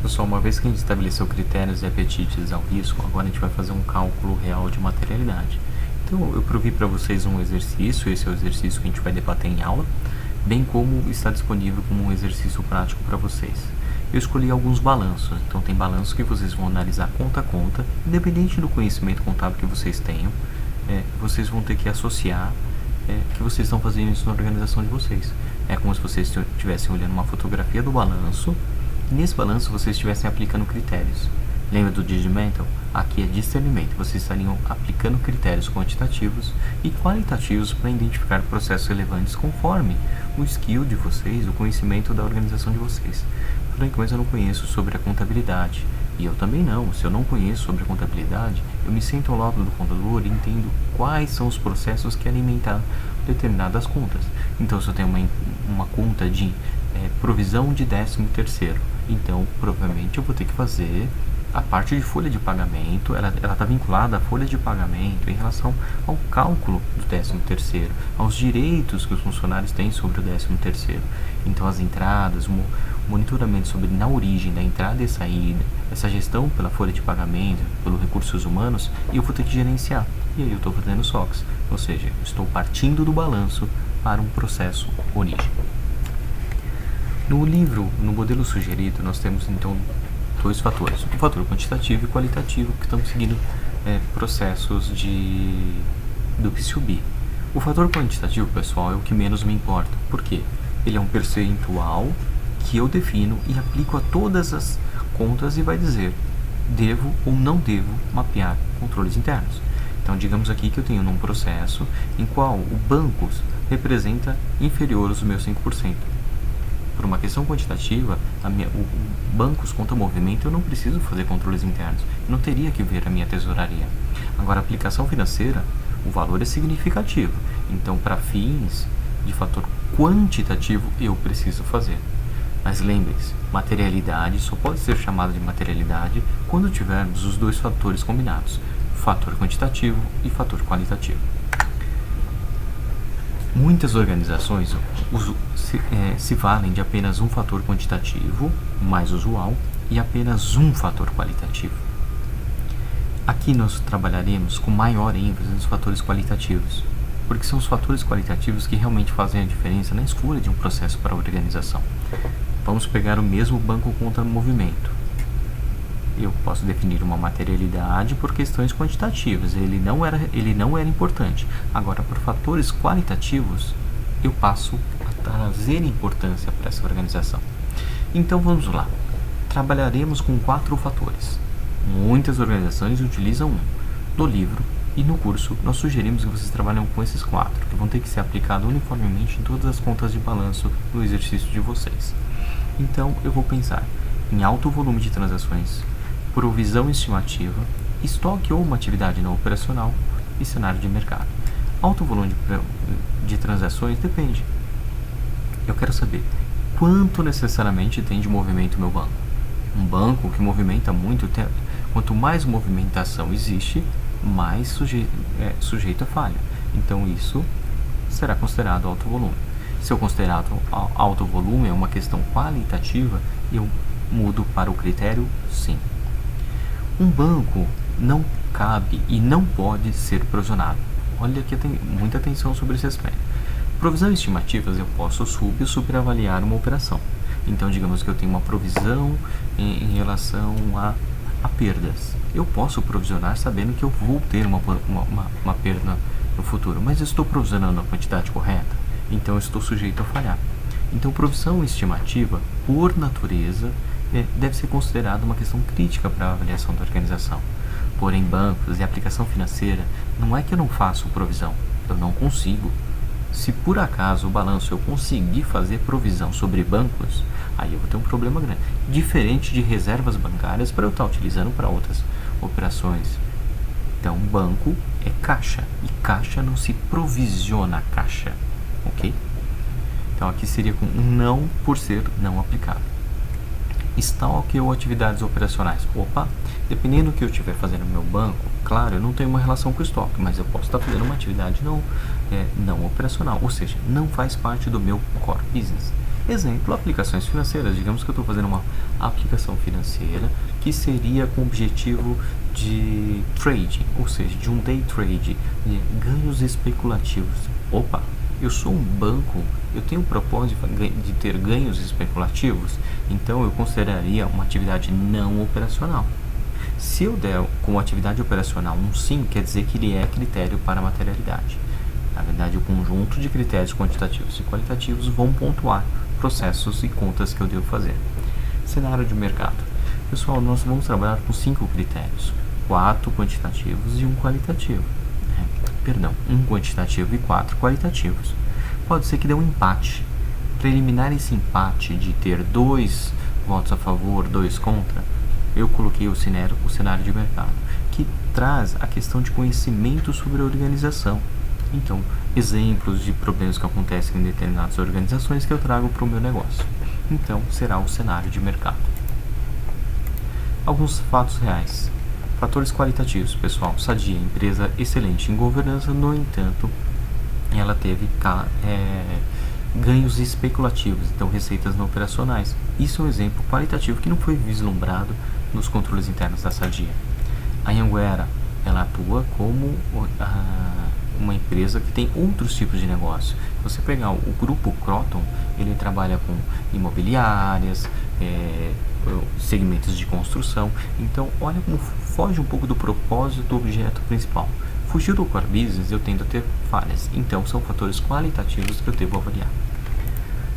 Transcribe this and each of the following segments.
Pessoal, uma vez que a gente estabeleceu critérios e apetites ao risco, agora a gente vai fazer um cálculo real de materialidade. Então, eu provi para vocês um exercício, esse é o exercício que a gente vai debater em aula, bem como está disponível como um exercício prático para vocês. Eu escolhi alguns balanços, então tem balanços que vocês vão analisar conta a conta, independente do conhecimento contábil que vocês tenham, vocês vão ter que associar que vocês estão fazendo isso na organização de vocês. É como se vocês estivessem olhando uma fotografia do balanço, e nesse balanço vocês estivessem aplicando critérios. Lembra do Digimental? Aqui é discernimento. Vocês estariam aplicando critérios quantitativos e qualitativos para identificar processos relevantes conforme o skill de vocês, o conhecimento da organização de vocês. Frank, mas eu não conheço sobre a contabilidade. E eu também não. Se eu não conheço sobre a contabilidade, eu me sento ao lado do contador e entendo quais são os processos que alimentam determinadas contas. Então, se eu tenho uma conta de provisão de 13º, então provavelmente eu vou ter que fazer a parte de folha de pagamento, ela está vinculada à folha de pagamento em relação ao cálculo do 13º, aos direitos que os funcionários têm sobre o 13º. Então as entradas, o monitoramento sobre na origem da entrada e saída, essa gestão pela folha de pagamento, pelos recursos humanos, e eu vou ter que gerenciar. E aí eu estou fazendo SOX, ou seja, estou partindo do balanço para um processo origem. No livro, no modelo sugerido, nós temos então dois fatores, o fator quantitativo e qualitativo, que estão seguindo processos do P2B. O fator quantitativo, pessoal, é o que menos me importa. Por quê? Ele é um percentual que eu defino e aplico a todas as contas e vai dizer devo ou não devo mapear controles internos. Então, digamos aqui que eu tenho num processo em qual o bancos representa inferior aos meus 5%. Por uma questão quantitativa, o bancos conta movimento, eu não preciso fazer controles internos, eu não teria que ver a minha tesouraria. Agora, a aplicação financeira, o valor é significativo, então para fins de fator quantitativo eu preciso fazer. Mas lembre-se, materialidade só pode ser chamada de materialidade quando tivermos os dois fatores combinados, fator quantitativo e fator qualitativo. Muitas organizações se valem de apenas um fator quantitativo, mais usual, e apenas um fator qualitativo. Aqui nós trabalharemos com maior ênfase nos fatores qualitativos, porque são os fatores qualitativos que realmente fazem a diferença na escolha de um processo para a organização. Vamos pegar o mesmo banco conta movimento. Eu posso definir uma materialidade por questões quantitativas, ele não era importante. Agora, por fatores qualitativos, eu passo a trazer importância para essa organização. Então, vamos lá. Trabalharemos com 4 fatores. Muitas organizações utilizam um. No livro e no curso, nós sugerimos que vocês trabalhem com esses 4, que vão ter que ser aplicados uniformemente em todas as contas de balanço no exercício de vocês. Então, eu vou pensar em alto volume de transações, provisão estimativa, estoque ou uma atividade não operacional e cenário de mercado. Alto volume de transações depende. Eu quero saber quanto necessariamente tem de movimento meu banco. Um banco que movimenta muito, quanto mais movimentação existe, mais sujeito a falha. Então isso será considerado alto volume. Se eu considerar alto volume é uma questão qualitativa, eu mudo para o critério sim. Um banco não cabe e não pode ser provisionado. Olha que tem muita atenção sobre esse aspecto. Provisão estimativas eu posso superavaliar uma operação. Então, digamos que eu tenho uma provisão em relação a perdas. Eu posso provisionar sabendo que eu vou ter uma perda no futuro, mas eu estou provisionando a quantidade correta, então eu estou sujeito a falhar. Então, provisão estimativa, por natureza, deve ser considerada uma questão crítica para a avaliação da organização. Porém, bancos e aplicação financeira, não é que eu não faço provisão, eu não consigo. Se por acaso o balanço eu conseguir fazer provisão sobre bancos, aí eu vou ter um problema grande. Diferente de reservas bancárias para eu estar utilizando para outras operações. Então, banco é caixa, e caixa não se provisiona caixa, ok? Então, aqui seria com um não por ser não aplicado. Estoque ou atividades operacionais. Opa, dependendo do que eu estiver fazendo no meu banco, claro, eu não tenho uma relação com o estoque, mas eu posso estar fazendo uma atividade não operacional, ou seja, não faz parte do meu core business. Exemplo, aplicações financeiras. Digamos que eu estou fazendo uma aplicação financeira que seria com o objetivo de trading, ou seja, de um day trade, de ganhos especulativos. Opa, eu sou um banco, eu tenho o propósito de ter ganhos especulativos, então eu consideraria uma atividade não operacional. Se eu der como atividade operacional um sim, quer dizer que ele é critério para a materialidade. Na verdade, o conjunto de critérios quantitativos e qualitativos vão pontuar processos e contas que eu devo fazer. Cenário de mercado. Pessoal, nós vamos trabalhar com 5 critérios, 4 quantitativos e 1 qualitativo. Perdão, 1 quantitativo e 4 qualitativos. Pode ser que dê um empate. Para eliminar esse empate de ter 2 votos a favor, 2 contra, eu coloquei o cenário de mercado, que traz a questão de conhecimento sobre a organização. Então, exemplos de problemas que acontecem em determinadas organizações que eu trago para o meu negócio. Então, será o cenário de mercado. Alguns fatos reais. Fatores qualitativos, pessoal. Sadia, empresa excelente em governança, no entanto, ela teve ganhos especulativos, então receitas não operacionais. Isso é um exemplo qualitativo que não foi vislumbrado nos controles internos da Sadia. A Anhanguera, ela atua como uma empresa que tem outros tipos de negócio. Se você pegar o grupo Croton, ele trabalha com imobiliárias, segmentos de construção. Então, olha como foge um pouco do propósito do objeto principal. Fugir do core business, eu tendo a ter falhas. Então, são fatores qualitativos que eu devo avaliar.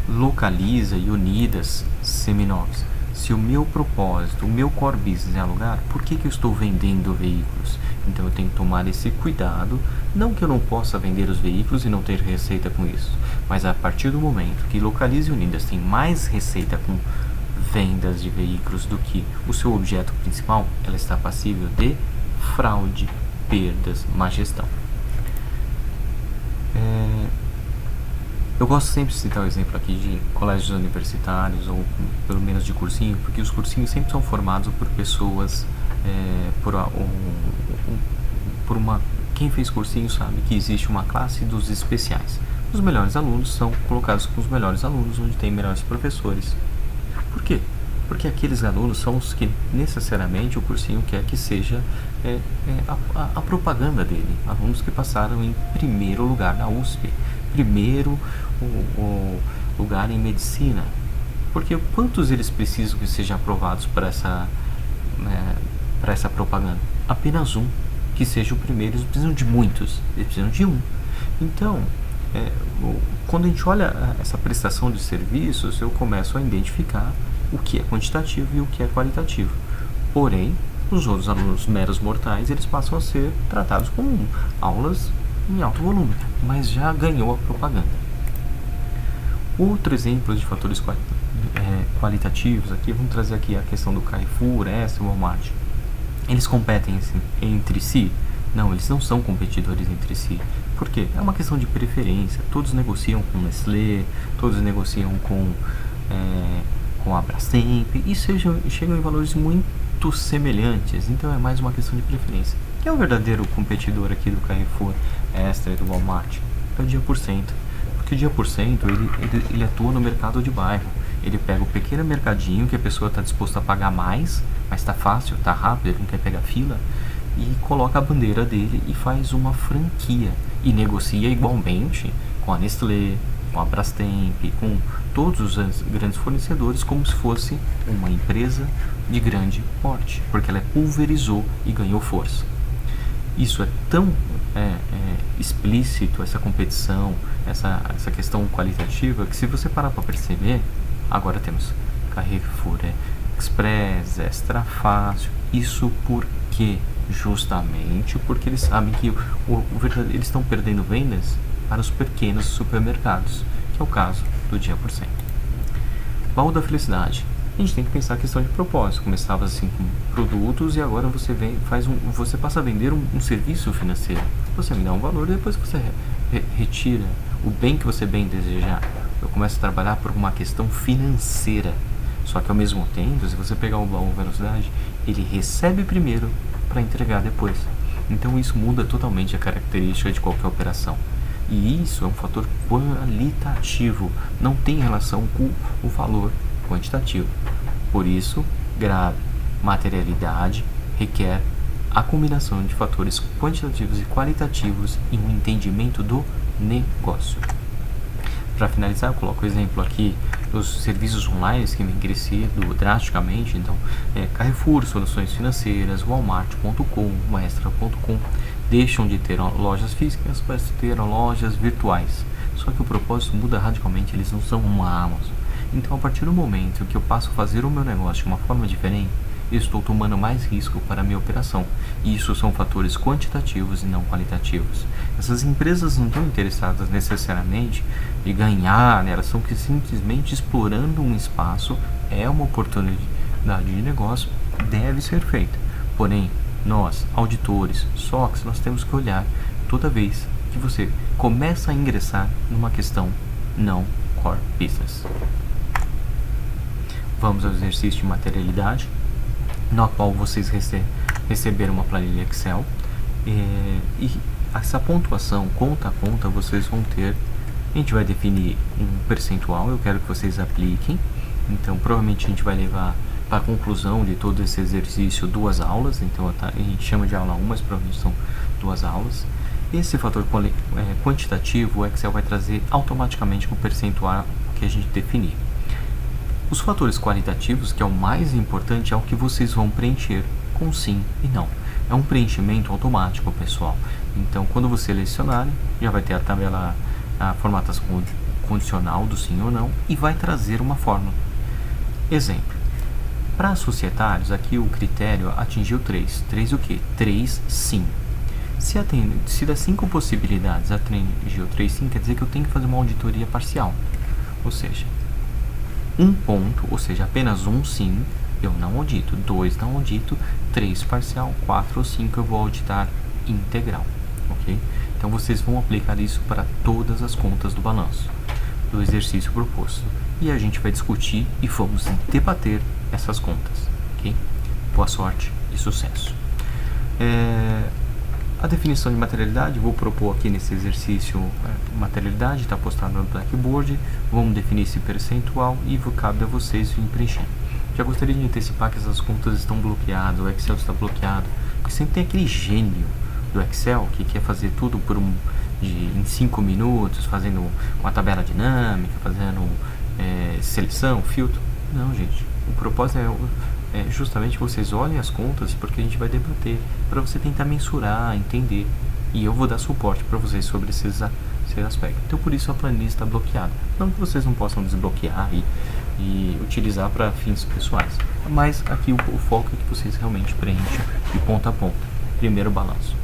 Localiza e Unidas Seminovos. Se o meu propósito, o meu core business é alugar, por que eu estou vendendo veículos? Então eu tenho que tomar esse cuidado, não que eu não possa vender os veículos e não ter receita com isso, mas a partir do momento que Localiza e Unidas tem mais receita com vendas de veículos do que o seu objeto principal, ela está passível de fraude, perdas, má gestão. Eu gosto sempre de citar o exemplo aqui de colégios universitários ou pelo menos de cursinho, porque os cursinhos sempre são formados por pessoas, quem fez cursinho sabe que existe uma classe dos especiais. Os melhores alunos são colocados com os melhores alunos, onde tem melhores professores. Por quê? Porque aqueles alunos são os que necessariamente o cursinho quer que seja a propaganda dele. Alunos que passaram em primeiro lugar na USP, primeiro o lugar em medicina. Porque quantos eles precisam que sejam aprovados para essa propaganda? Apenas um, que seja o primeiro. Eles precisam de muitos, eles precisam de um. Então, quando a gente olha essa prestação de serviços, eu começo a identificar o que é quantitativo e o que é qualitativo. Porém, os outros alunos meros mortais, eles passam a ser tratados como aulas em alto volume, mas já ganhou a propaganda. Outro exemplo de fatores qualitativos aqui, vamos trazer aqui a questão do Carrefour, Extra e Walmart. Eles competem entre si? Não, eles não são competidores entre si. Por quê? É uma questão de preferência. Todos negociam com Nestlé, todos negociam com a Brastemp e chegam em valores muito semelhantes. Então é mais uma questão de preferência. Quem é o verdadeiro competidor aqui do Carrefour, Extra e do Walmart? É o Dia por Cento. Porque o Dia por Cento, ele atua no mercado de bairro. Ele pega o pequeno mercadinho que a pessoa está disposta a pagar mais, mas está fácil, está rápido, ele não quer pegar fila, e coloca a bandeira dele e faz uma franquia. E negocia igualmente com a Nestlé, com a Brastemp, com todos os grandes fornecedores, como se fosse uma empresa de grande porte, porque ela pulverizou e ganhou força. Isso é tão explícito, essa competição, essa questão qualitativa, que se você parar para perceber, agora temos Carrefour, Express, Extra Fácil. Isso por quê? Justamente porque eles sabem que eles estão perdendo vendas para os pequenos supermercados, que é o caso do Dia por Cento. Baú da felicidade. A gente tem que pensar a questão de propósito. Começava assim com produtos e agora você passa a vender um serviço financeiro. Você me dá um valor e depois você retira o bem que você bem desejar. Eu começo a trabalhar por uma questão financeira. Só que ao mesmo tempo, se você pegar o baú velocidade, ele recebe primeiro para entregar depois. Então isso muda totalmente a característica de qualquer operação. E isso é um fator qualitativo, não tem relação com o valor quantitativo. Por isso, grave, materialidade requer a combinação de fatores quantitativos e qualitativos e um entendimento do negócio. Para finalizar, eu coloco o exemplo aqui dos serviços online que vem crescendo drasticamente. Então, Carrefour, Soluções Financeiras, Walmart.com, Maestra.com deixam de ter lojas físicas para ter lojas virtuais. Só que o propósito muda radicalmente, eles não são uma Amazon. Então, a partir do momento que eu passo a fazer o meu negócio de uma forma diferente, eu estou tomando mais risco para a minha operação. E isso são fatores quantitativos e não qualitativos. Essas empresas não estão interessadas necessariamente em ganhar, né? Elas estão simplesmente explorando um espaço, é uma oportunidade de negócio, deve ser feita. Porém, nós, auditores, SOCs, nós temos que olhar toda vez que você começa a ingressar numa questão não core business. Vamos ao exercício de materialidade, na qual vocês receberam uma planilha Excel, e essa pontuação, conta a conta, vocês vão ter, a gente vai definir um percentual, eu quero que vocês apliquem. Então provavelmente a gente vai levar para a conclusão de todo esse exercício 2 aulas, então a gente chama de aula 1, mas provavelmente são 2 aulas. Esse fator quantitativo, o Excel vai trazer automaticamente o percentual que a gente definir. Os fatores qualitativos, que é o mais importante, é o que vocês vão preencher com sim e não. É um preenchimento automático, pessoal. Então, quando você selecionar, já vai ter a tabela, a formatação condicional do sim ou não, e vai trazer uma fórmula. Exemplo. Para societários, aqui o critério atingiu 3. 3 o quê? 3 sim. Se das 5 possibilidades atingiu 3 sim, quer dizer que eu tenho que fazer uma auditoria parcial. Ou seja, um ponto, ou seja, apenas um sim, eu não audito. 2 não audito. 3 parcial. 4 ou 5 eu vou auditar integral. Ok? Então vocês vão aplicar isso para todas as contas do balanço do exercício proposto. E a gente vai discutir e vamos debater essas contas. Ok? Boa sorte e sucesso. A definição de materialidade, vou propor aqui nesse exercício materialidade, está postado no Blackboard. Vamos definir esse percentual e cabe a vocês vir preencher. Já gostaria de antecipar que essas contas estão bloqueadas, o Excel está bloqueado, porque sempre tem aquele gênio do Excel que quer fazer tudo em 5 minutos, fazendo uma tabela dinâmica, fazendo seleção, filtro. Não, gente, o propósito é justamente vocês olhem as contas, porque a gente vai debater para você tentar mensurar, entender, e eu vou dar suporte para vocês sobre esses aspectos. Então por isso a planilha está bloqueada. Não que vocês não possam desbloquear e utilizar para fins pessoais, mas aqui o foco é que vocês realmente preencham de ponta a ponta. Primeiro balanço.